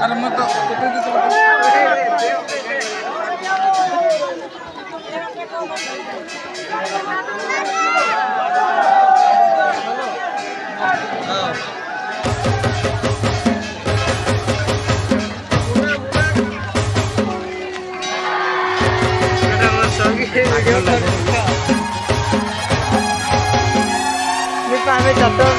अरे मत Kami jatuh.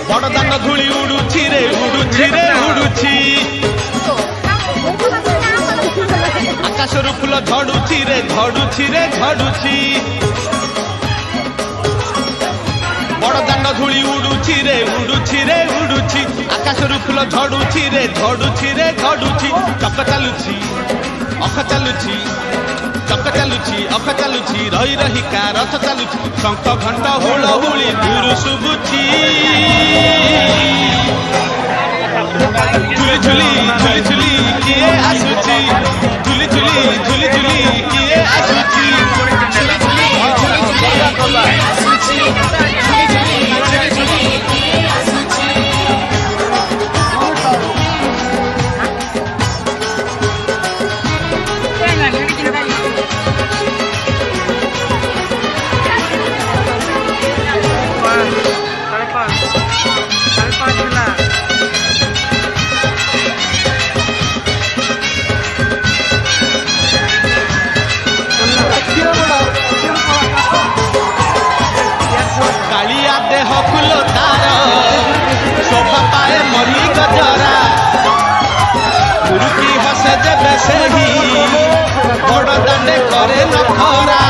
बड़दान धूली उड़ुची रे उड़ुची रे उड़ुची आकाशर फूल झड़ुची रे झड़ुची रे झड़ुची बड़दान धूली उड़ुची रे उड़ुची रे उड़ुची आकाशर फूल झड़ुची रे झड़ुची रे झड़ुची चक चालुची अख चालुची चक चालुची अख चालुची रही रही का रथ चालुची शंख घंट हुलहुली दूर शुभुची झुली झुली झुली झुली किए आसुची झुली झुली झुली झुली किए आसुची कालिया देह फूल तार शोभा पाए मरी गजरा गुरुकी हसे जेबे सेही बड़ दांडे करे नखरा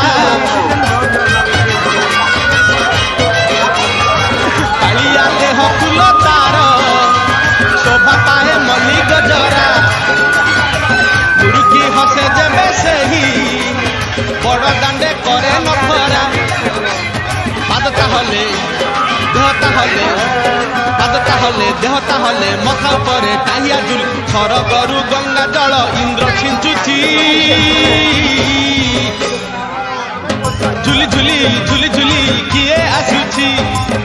कालिया देह फूल तार शोभा पाए मरी गजरा गुरुकी हसे जेबे सेही बड़ दांडे करे नखरा पादता हले देहता हले पादता हले देहता हले मथा परे टाहिया झुल थर गरु गंगा जल इंद्र छिंचुची झुली झुली झुली झुली किए आसुची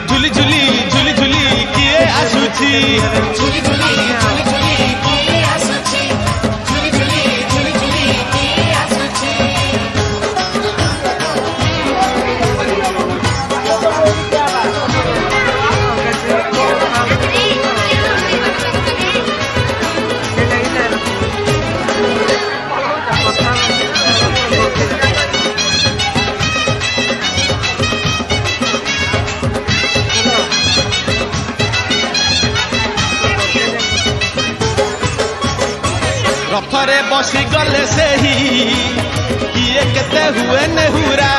झुली झुली झुली झुली किए आसुची झुली झुली झुली झुली किए आसुची झुली झुली झुली झुली किए आसुची रथरे बसी गले से ही किए केते हुए नेहुरा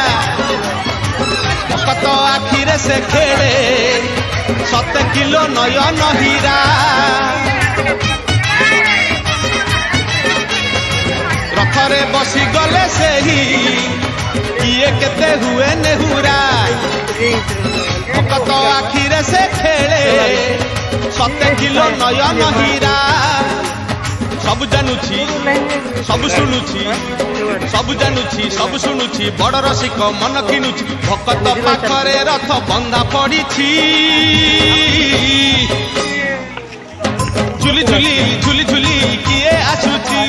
भकत आखिरे से खेले 7 किलो नयन हीरा रथरे बसी गले से ही किए केते हुए नेहुरा भकत आखिरे से खेले 7 किलो नयन हीरा सब जानुची सब शुणुची सब जानुची सब शुणुची बड़ रसिक मन किणुची भकत पाखरे रथ बंधा पड़िछि झुली झुली झुली झुली किए आसुची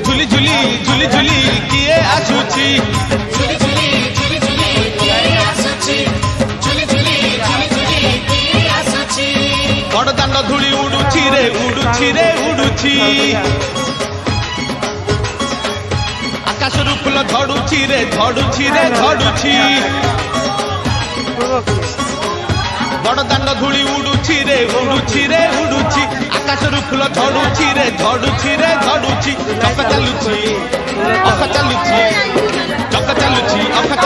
झुली झुली झुली झुली किए आसुची झुली झुली झुली झुली किए आसुची झुली झुली झुली झुली किए आसुची बड़दांड धूली उड़ुची रे उड़ुची रे उड़ुची आकाशर फूल झड़ुची रे झड़ुची रे झड़ुची बड़दांड धूली उड़ुची रे उड़ुची रे उड़ुची आकाशर फूल झड़ुची रे झड़ुची रे झड़ुची चक चालुची अख चालुची चक चालुची अख